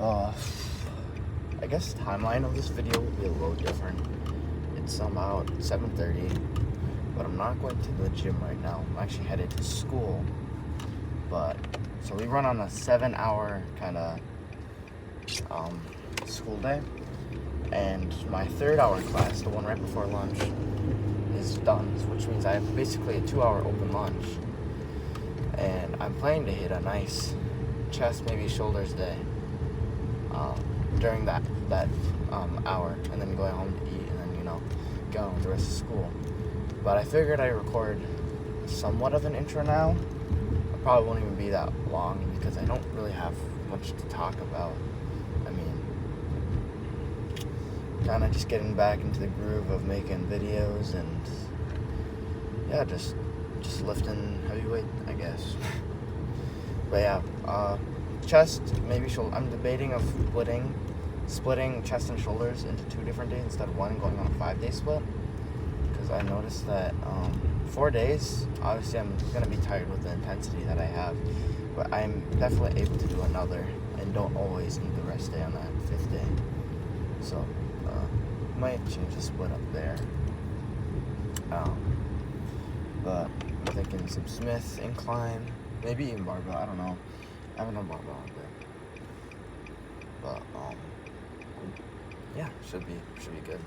I guess the timeline of this video will be a little different. It's about 7:30, but I'm not going to the gym right now. I'm actually headed to school. So we run on a 7-hour kind of school day, and my 3rd hour class, the one right before lunch, is done, which means I have basically a 2-hour open lunch, and I'm planning to hit a nice chest, maybe shoulders day during that hour, and then going home to eat, and then go on with the rest of school. But I figured I'd record somewhat of an intro now. It probably won't even be that long because I don't really have much to talk about. I mean, kind of just getting back into the groove of making videos and yeah, just lifting heavy weight, I guess. But yeah, chest, maybe shoulder. I'm debating of splitting chest and shoulders into 2 different days instead of one, going on a 5-day split. Because I noticed that 4 days, obviously I'm gonna be tired with the intensity that I have, but I'm definitely able to do another and don't always need the rest day on that 5th day. So might change the split up there. But I'm thinking some Smith incline, maybe even barbell. I don't know. I haven't done barbell in a bit. But yeah, should be good.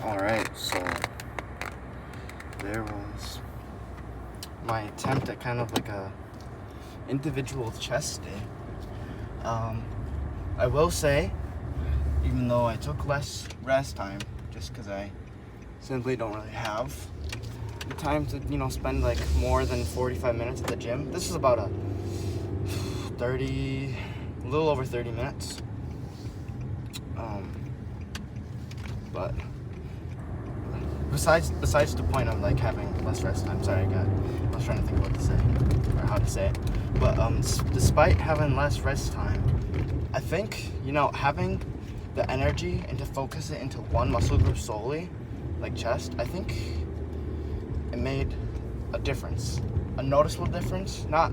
Alright, so there was my attempt at kind of like a individual chest day. I will say, even though I took less rest time, just because I simply don't really have the time to, spend like more than 45 minutes at the gym. This is about a little over 30 minutes. But besides the point of like having less rest time, sorry, I was trying to think of what to say or how to say it. But despite having less rest time, I think having the energy and to focus it into one muscle group solely, like chest, I think it made a difference, a noticeable difference, not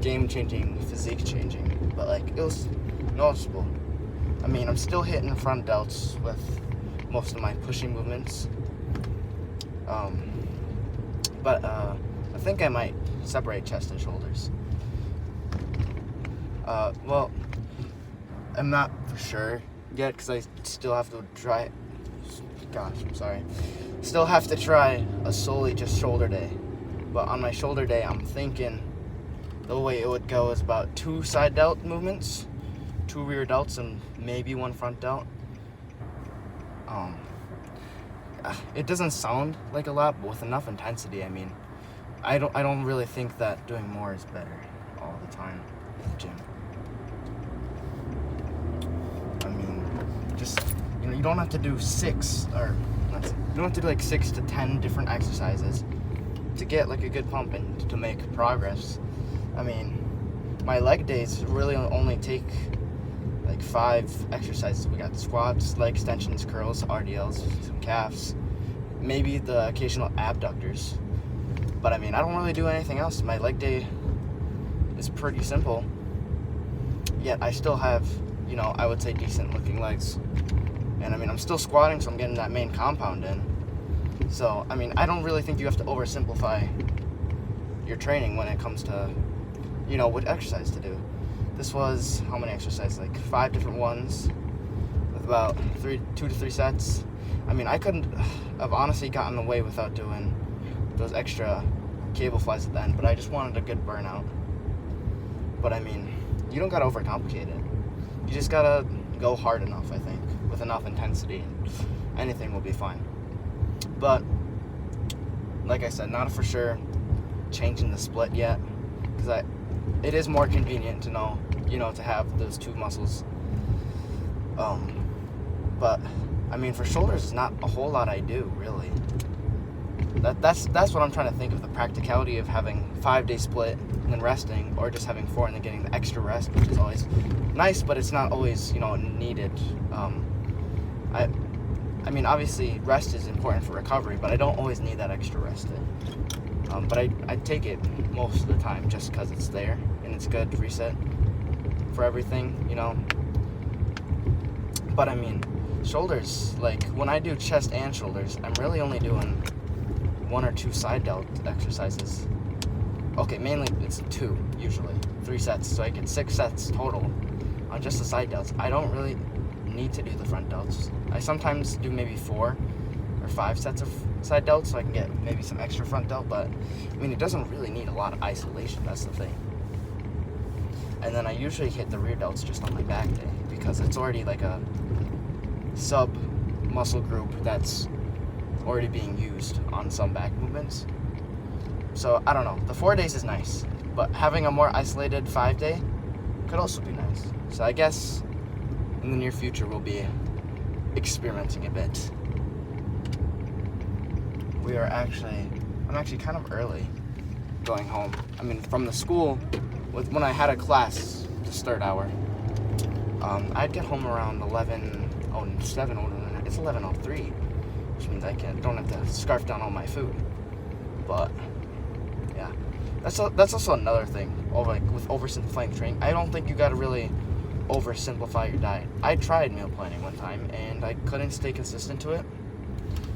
game-changing, physique-changing, but like it was noticeable. I mean, I'm still hitting front delts with most of my pushing movements, but I think I might separate chest and shoulders. Well, I'm not for sure yet because I still have to try. Gosh, I'm sorry. Still have to try a solely just shoulder day, but on my shoulder day, I'm thinking the way it would go is about 2 side delt movements, 2 rear delts, and maybe 1 front delt. It doesn't sound like a lot, but with enough intensity, I mean, I don't really think that doing more is better all the time at the gym. I mean, just you don't have to do 6 to 10 different exercises to get like a good pump and to make progress. I mean, my leg days really only take like 5 exercises. We got squats, leg extensions, curls, RDLs, some calves, maybe the occasional abductors. But I mean, I don't really do anything else. My leg day is pretty simple, yet I still have, I would say decent looking legs. And I mean, I'm still squatting, so I'm getting that main compound in. So, I mean, I don't really think you have to oversimplify your training when it comes to, what exercise to do. This was, how many exercises? Like 5 different ones with about 2 to 3 sets. I mean, I couldn't have honestly gotten away without doing those extra cable flies at the end, but I just wanted a good burnout. But I mean, you don't gotta overcomplicate it. You just gotta go hard enough, I think, with enough intensity, and anything will be fine. But like I said, not for sure changing the split yet, because it is more convenient to know, to have those 2 muscles. But I mean, for shoulders, it's not a whole lot I do really. That's what I'm trying to think of, the practicality of having 5-day split and then resting, or just having 4 and then getting the extra rest, which is always nice, but it's not always needed. I mean, obviously rest is important for recovery, but I don't always need that extra rest in. But I take it most of the time just because it's there and it's good to reset for everything, But I mean, shoulders, like when I do chest and shoulders, I'm really only doing 1 or 2 side delt exercises. Okay, mainly it's 2 usually, 3 sets, so I get 6 sets total on just the side delts. I don't really need to do the front delts. I sometimes do maybe 4 or 5 sets of side delts so I can get maybe some extra front delt, but I mean, it doesn't really need a lot of isolation, that's the thing. And then I usually hit the rear delts just on my back day because it's already like a sub muscle group that's already being used on some back movements. So I don't know, the 4 days is nice, but having a more isolated 5-day could also be nice. So I guess in the near future we'll be experimenting a bit. I'm actually kind of early going home. I mean, from the school, when I had a class to start hour, I'd get home around 11:07. It's 11:03, which means I don't have to scarf down all my food. But yeah, that's also another thing. With oversimplifying training, I don't think you gotta really oversimplify your diet. I tried meal planning one time and I couldn't stay consistent to it,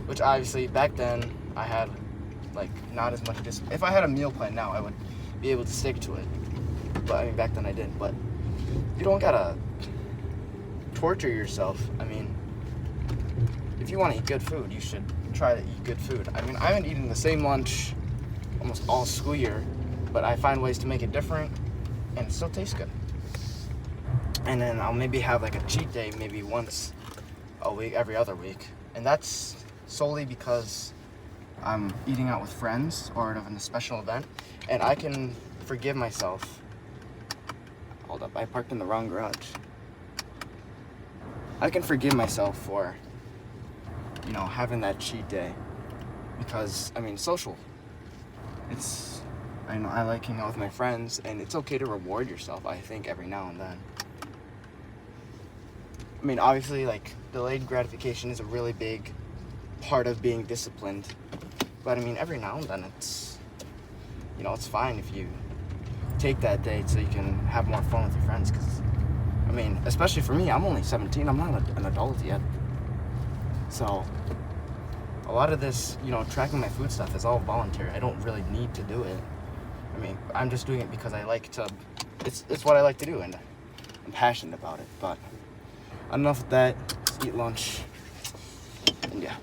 which obviously back then I had like not as much discipline. If I had a meal plan now, I would be able to stick to it, but I mean back then I didn't. But you don't gotta torture yourself. I mean, if you want to eat good food, you should try to eat good food. I mean, I've been eating the same lunch almost all school year, but I find ways to make it different, and it still tastes good. And then I'll maybe have like a cheat day maybe once a week, every other week. And that's solely because I'm eating out with friends or in a special event, and I can forgive myself. Hold up, I parked in the wrong garage. I can forgive myself for, you know, having that cheat day because, I mean, social. I know I like hanging out with my friends, and it's okay to reward yourself, I think, every now and then. I mean, obviously, like, delayed gratification is a really big part of being disciplined. But, I mean, every now and then it's, you know, it's fine if you take that day so you can have more fun with your friends. Because, I mean, especially for me, I'm only 17. I'm not an adult yet. So, a lot of this, you know, tracking my food stuff is all voluntary. I don't really need to do it. I mean, I'm just doing it because I like to, it's what I like to do, and I'm passionate about it. But enough of that. Let's eat lunch. And yeah.